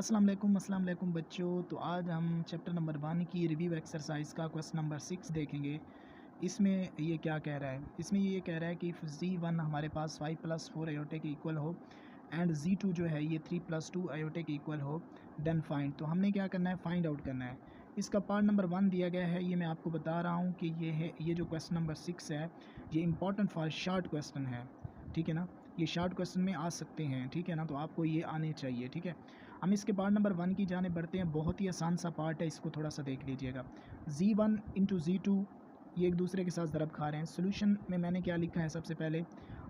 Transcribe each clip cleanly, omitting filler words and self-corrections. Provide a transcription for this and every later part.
अस्सलाम वालेकुम बच्चों। तो आज हम चैप्टर नंबर 1 की रिव्यू एक्सरसाइज का क्वेश्चन नंबर 6 देखेंगे। इसमें ये क्या कह रहा है, इसमें ये कह रहा है कि इफ़ Z1 हमारे पास 5 + 4 आयोटे के इक्वल हो एंड Z2 जो है ये 3 + 2 आयोटे के इक्वल हो, देन फाइंड। तो हमने क्या करना है, फाइंड आउट करना है। इसका पार्ट नंबर 1 दिया गया है, ये मैं आपको बता रहा हूँ कि ये जो क्वेश्चन नंबर 6 है ये इंपॉर्टेंट फॉर शॉर्ट क्वेश्चन है, ठीक है ना। ये शॉर्ट क्वेश्चन में आ सकते हैं, ठीक है ना, तो आपको ये आने चाहिए, ठीक है। हम इसके पार्ट नंबर 1 की जाने बढ़ते हैं। बहुत ही आसान सा पार्ट है, इसको थोड़ा सा देख लीजिएगा। Z1 × Z2 ये एक दूसरे के साथ ज़रब खा रहे हैं। सोल्यूशन में मैंने क्या लिखा है, सबसे पहले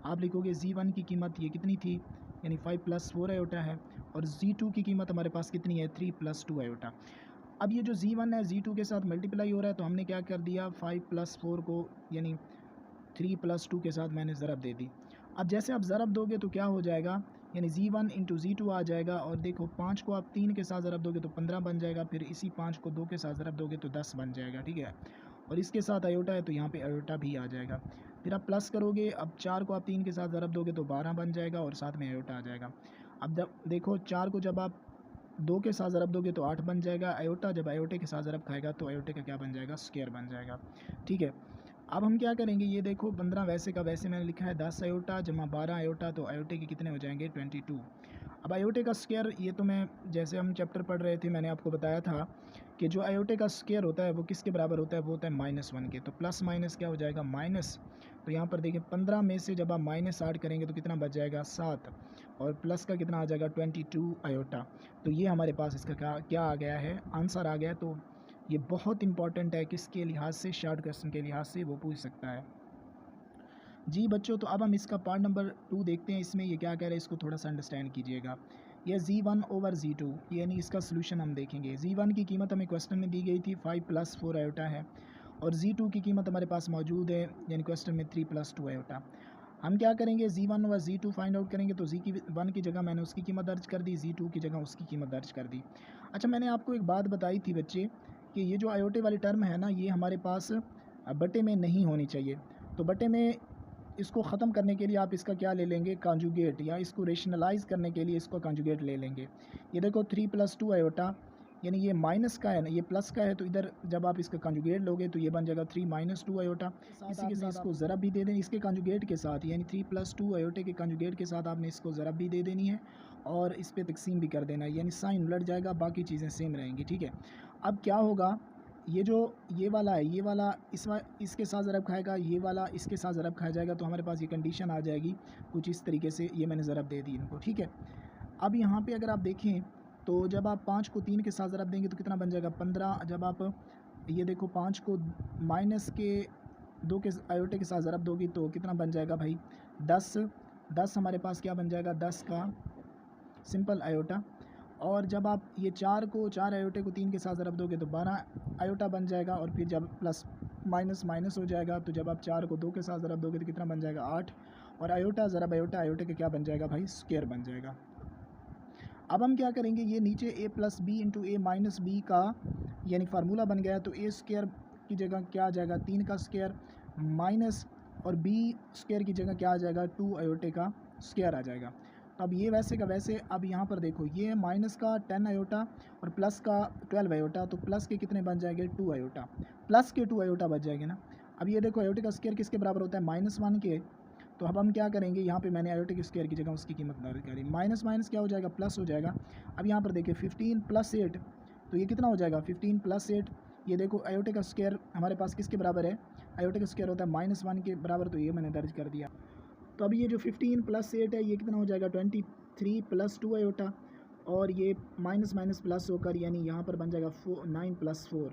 आप लिखोगे Z1 की कीमत ये कितनी थी, यानी 5 + 4 आयोटा है, और Z2 की कीमत हमारे पास कितनी है, 3 + 2 आयोटा। अब ये जो Z1 है Z2 के साथ मल्टीप्लाई हो रहा है, तो हमने क्या कर दिया, 5 + 4 को यानी 3 + 2 के साथ मैंने ज़रब दे दी। अब जैसे आप ज़रब दोगे तो क्या हो जाएगा, यानी Z1 × Z2 आ जाएगा, और देखो 5 को आप 3 के साथ ज़रब दोगे तो 15 बन जाएगा, फिर इसी 5 को 2 के साथ ज़रब दोगे तो 10 बन जाएगा, ठीक है। और इसके साथ आयोटा है तो यहाँ पे आयोटा भी आ जाएगा। फिर आप प्लस करोगे, अब 4 को आप 3 के साथ ज़रब दोगे तो 12 बन जाएगा, और साथ में आयोटा आ जाएगा। अब जब देखो 4 को जब आप 2 के साथ ज़रब दोगे तो 8 बन जाएगा। आयोटा जब आयोटे के साथ ज़रब खाएगा तो आयोटे का क्या बन जाएगा, स्क्वायर बन जाएगा, ठीक है। अब हम क्या करेंगे, ये देखो 15 वैसे का वैसे मैंने लिखा है, 10 आयोटा जमा 12 आयोटा, तो आयोटे के कितने हो जाएंगे, 22। अब आयोटे का स्क्वायर, ये तो मैं जैसे हम चैप्टर पढ़ रहे थे मैंने आपको बताया था कि जो आयोटे का स्क्वायर होता है वो किसके बराबर होता है, वो होता है -1 के। तो प्लस माइनस क्या हो जाएगा, माइनस। तो यहाँ पर देखिए 15 में से जब आप -8 करेंगे तो कितना बच जाएगा, 7, और प्लस का कितना आ जाएगा, 22 आयोटा। तो ये हमारे पास इसका क्या आ गया है, आंसर आ गया। तो ये बहुत इंपॉर्टेंट है, किसके लिहाज से, शॉर्ट क्वेश्चन के लिहाज से वो पूछ सकता है। जी बच्चों, तो अब हम इसका पार्ट नंबर 2 देखते हैं। इसमें ये क्या कह रहा है, इसको थोड़ा सा अंडरस्टैंड कीजिएगा। यह Z1/Z2 यानी इसका सोल्यूशन हम देखेंगे। Z1 की कीमत हमें क्वेश्चन में दी गई थी 5 + 4 आयोटा है, और Z2 की कीमत हमारे पास मौजूद है यानी क्वेश्चन में 3 + 2 आयोटा। हम क्या करेंगे, Z1/Z2 फाइंड आउट करेंगे। तो Z1 की जगह मैंने उसकी कीमत दर्ज कर दी, Z2 की जगह उसकी कीमत दर्ज कर दी। अच्छा, मैंने आपको एक बात बताई थी बच्चे कि ये जो आयोटे वाली टर्म है ना, ये हमारे पास बटे में नहीं होनी चाहिए। तो बटे में इसको ख़त्म करने के लिए आप इसका क्या ले लेंगे, कॉन्जुगेट, या इसको रेशनलाइज़ करने के लिए इसको कॉन्जुगेट ले लेंगे। ये देखो 3 + 2 आयोटा, यानी ये माइनस का है ना, ये प्लस का है, तो इधर जब आप इसका कॉन्जुगेट लोगे तो ये बन जाएगा 3 - 2 आयोटा। इसी के साथ इसको ज़रब भी दे दें इसके कॉन्जुगेट के साथ, यानी 3 + 2 आयोटे के कॉन्जुगेट के साथ आपने इसको ज़रब भी दे देनी है, और इस पर तकसीम भी कर देना है, यानी साइन उलट जाएगा, बाकी चीज़ें सेम रहेंगी, ठीक है। अब क्या होगा, ये वाला है, ये वाला इसके साथ ज़रब खाएगा, ये वाला इसके साथ ज़रब खाया जाएगा, तो हमारे पास ये कंडीशन आ जाएगी कुछ इस तरीके से। ये मैंने ज़रब दे दी इनको, ठीक है। अब यहाँ पे अगर आप देखें तो जब आप 5 को 3 के साथ ज़रब देंगे तो कितना बन जाएगा, 15। जब आप ये देखो 5 को माइनस के 2 के आयोटे के साथ ज़रब दोगी तो कितना बन जाएगा भाई, 10। 10 हमारे पास क्या बन जाएगा, 10 का सिंपल आयोटा। और जब आप ये 4 आयोटे को 3 के साथ ज़रब दोगे तो 12 आयोटा बन जाएगा, और फिर जब प्लस माइनस माइनस हो जाएगा, तो जब आप 4 को 2 के साथ ज़रब दोगे तो कितना बन जाएगा, 8, और आयोटा ज़रब आयोटा, आयोटे का क्या बन जाएगा भाई, स्क्वायर बन जाएगा। अब हम क्या करेंगे, ये नीचे a + b × a - b का यानी फार्मूला बन गया है, तो a स्क्वायर की जगह क्या आ जाएगा, 3 का स्क्वायर माइनस, और b स्क्वायर की जगह क्या आ जाएगा, 2 आयोटे का स्क्वायर आ जाएगा। तो अब ये वैसे का वैसे, अब यहाँ पर देखो ये माइनस का 10 आयोटा और प्लस का 12 आयोटा, तो प्लस के कितने बन जाएंगे, 2 आयोटा, प्लस के 2 आयोटा बच जाएंगे ना। अब ये देखो आयोटे का स्क्वायर किसके बराबर होता है, -1 के। तो अब हम क्या करेंगे, यहाँ पे मैंने आयोटे के स्क्वायर की जगह उसकी कीमत दर्ज करी, माइनस माइनस क्या हो जाएगा, प्लस हो जाएगा। अब यहाँ पर देखिए 15 + 8, तो ये कितना हो जाएगा, 15 + 8। ये देखो आयोटे का स्क्वायर हमारे पास किसके बराबर है, आयोटे का स्क्वायर होता है -1 के बराबर, तो ये मैंने दर्ज कर दिया। तो अभी ये जो 15 + 8 है ये कितना हो जाएगा, 23 + 2 आयोटा, और ये माइनस माइनस प्लस होकर यानी यहाँ पर बन जाएगा 9 + 4।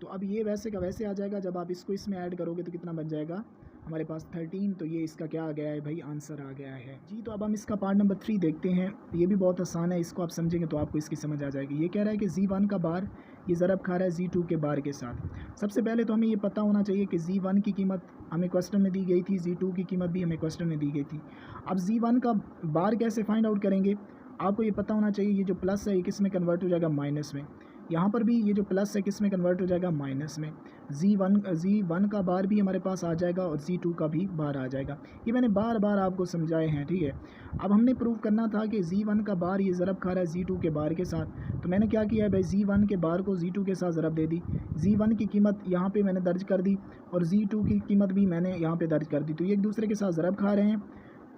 तो अब ये वैसे का वैसे आ जाएगा, जब आप इसको इसमें ऐड करोगे तो कितना बन जाएगा हमारे पास, 13। तो ये इसका क्या आ गया है भाई, आंसर आ गया है जी। तो अब हम इसका पार्ट नंबर 3 देखते हैं। ये भी बहुत आसान है, इसको आप समझेंगे तो आपको इसकी समझ आ जाएगी। ये कह रहा है कि Z1 का बार ये ज़रब खा रहा है Z2 के बार के साथ। सबसे पहले तो हमें ये पता होना चाहिए कि Z1 की कीमत हमें क्वेश्चन में दी गई थी, Z2 की कीमत भी हमें क्वेश्चन में दी गई थी। अब Z1 का बार कैसे फाइंड आउट करेंगे, आपको ये पता होना चाहिए, ये जो प्लस है ये किस में कन्वर्ट हो जाएगा, माइनस में। यहाँ पर भी ये जो प्लस है किस में कन्वर्ट हो जाएगा, माइनस में। Z1 का बार भी हमारे पास आ जाएगा और Z2 का भी बार आ जाएगा। ये मैंने बार बार आपको समझाए हैं, ठीक है। अब हमने प्रूव करना था कि Z1 का बार ये ज़रब खा रहा है Z2 के बार के साथ, तो मैंने क्या किया है भाई, Z1 के बार को Z2 के साथ ज़रब दे दी। Z1 की कीमत यहाँ पे मैंने दर्ज कर दी और Z2 की कीमत भी मैंने यहाँ पे दर्ज कर दी, तो ये एक दूसरे के साथ ज़रब खा रहे हैं।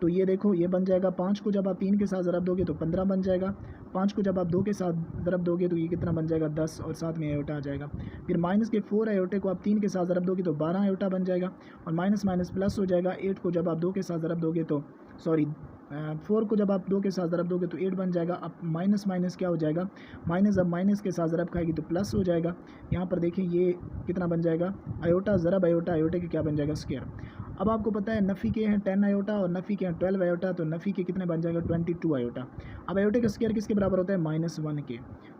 तो ये देखो ये बन जाएगा 5 को जब आप 3 के साथ ज़रब दोगे तो 15 बन जाएगा, 5 को जब आप 2 के साथ ज़रब दोगे तो ये कितना बन जाएगा, 10, और साथ में आयोटा आ जाएगा। फिर माइनस के 4 आयोटे को आप 3 के साथ ज़रब दोगे तो 12 आयोटा बन जाएगा, और माइनस माइनस प्लस हो जाएगा। 8 को जब आप 2 के साथ ज़रब दोगे तो 4 को जब आप 2 के साथ ज़रब दोगे तो 8 बन जाएगा। अब माइनस माइनस क्या हो जाएगा, माइनस अब माइनस के साथ ज़रब खाएगी तो प्लस हो जाएगा। यहाँ पर देखें ये कितना बन जाएगा, आयोटा ज़रब आयोटा, आयोटे के क्या बन जाएगा, स्क्वायर। अब आपको पता है नफ़ी के हैं 10 आयोटा और नफ़ी के हैं 12 आयोटा, तो नफ़ी के कितने बन जाएगा, 22 आयोटा। अब आयोटे का स्क्वायर किसके बराबर होता है, -1 के,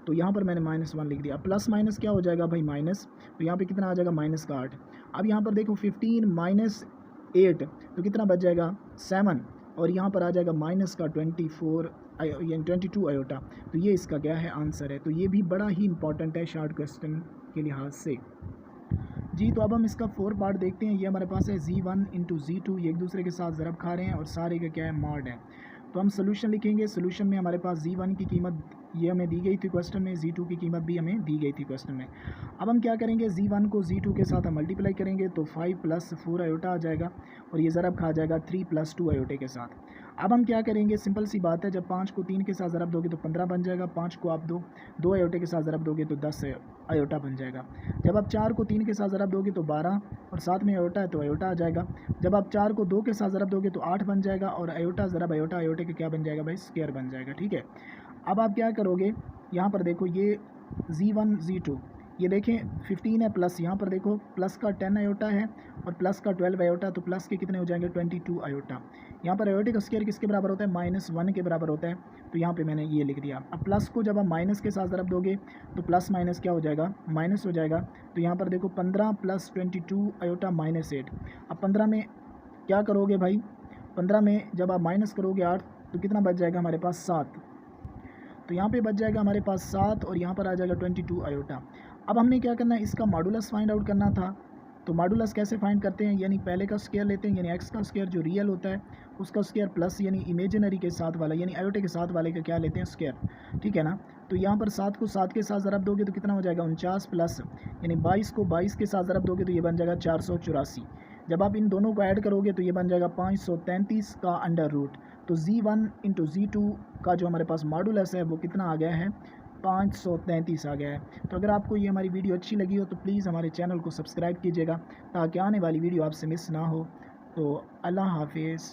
तो यहाँ पर मैंने -1 लिख दिया। प्लस माइनस क्या हो जाएगा भाई, माइनस, तो यहाँ पे कितना आ जाएगा, माइनस का 8। अब यहाँ पर देखो 15 माइनस 8 तो कितना बच जाएगा, 7, और यहाँ पर आ जाएगा माइनस का 24 यानी 22 आयोटा। तो ये इसका क्या है, आंसर है। तो ये भी बड़ा ही इंपॉर्टेंट है शॉर्ट क्वेश्चन के लिहाज से जी। तो अब हम इसका 4 पार्ट देखते हैं। ये हमारे पास है Z1 इंटू Z2, ये एक दूसरे के साथ ज़रब खा रहे हैं और सारे का क्या है, मॉड है। तो हम सोल्यूशन लिखेंगे। सोल्यूशन में हमारे पास Z1 की कीमत ये हमें दी गई थी क्वेश्चन में, Z2 की कीमत भी हमें दी गई थी क्वेश्चन में। अब हम क्या करेंगे, Z1 को Z2 के साथ हम मल्टीप्लाई करेंगे तो 5 + 4 आयोटा आ जाएगा, और ये ज़रब खा जाएगा 3 + 2 आयोटे के साथ। अब हम क्या करेंगे, सिंपल सी बात है, जब 5 को 3 के साथ ज़रब दोगे तो 15 बन जाएगा, 5 को आप 2 आयोटे के साथ ज़रब दोगे तो 10 आयोटा बन जाएगा। जब आप 4 को 3 के साथ ज़रब दोगे तो 12, और साथ में आयोटा है तो आयोटा आ जाएगा। जब आप 4 को 2 के साथ ज़रब दोगे तो 8 बन जाएगा, और आयोटा ज़रब आयोटा, आयोटे के क्या बन जाएगा भाई, स्क्वायर बन जाएगा, ठीक है। अब आप क्या करोगे, यहाँ पर देखो ये Z1 Z2, ये देखें 15 है, प्लस यहाँ पर देखो प्लस का 10 आयोटा है और प्लस का 12 आयोटा, तो प्लस के कितने हो जाएंगे, 22 आयोटा। यहाँ पर आयोटे का स्क्वायर किसके बराबर होता है, -1 के बराबर होता है, तो यहाँ पे मैंने ये लिख दिया। अब प्लस को जब आप माइनस के साथ ज़रब दोगे तो प्लस माइनस क्या हो जाएगा, माइनस हो जाएगा। तो यहाँ पर देखो 15 + 22 आयोटा -8। अब 15 में क्या करोगे भाई, 15 में जब आप माइनस करोगे 8 तो कितना बच जाएगा हमारे पास, 7। तो यहाँ पे बच जाएगा हमारे पास 7, और यहाँ पर आ जाएगा 22 आयोटा। अब हमने क्या करना है, इसका मॉडुलस फाइंड आउट करना था। तो मॉडुलस कैसे फाइंड करते हैं, यानी पहले का स्क्वायर लेते हैं, यानी एक्स का स्क्वायर जो रियल होता है उसका स्क्वायर, प्लस यानी इमेजिनरी के साथ वाला यानी आयोटे के साथ वाले का क्या लेते हैं, स्क्वायर, ठीक है ना। तो यहाँ पर 7 को 7 के साथ ज़रब दोगे तो कितना हो जाएगा, 49, प्लस यानी 22 को 22 के साथ ज़रब दोगे तो ये बन जाएगा 484। जब आप इन दोनों को ऐड करोगे तो ये बन जाएगा 533 का अंडर रूट। तो Z1 इंटू Z2 का जो हमारे पास मॉडुलस है वो कितना आ गया है, 533 आ गया है। तो अगर आपको ये हमारी वीडियो अच्छी लगी हो तो प्लीज़ हमारे चैनल को सब्सक्राइब कीजिएगा ताकि आने वाली वीडियो आपसे मिस ना हो। तो अल्लाह हाफिज़।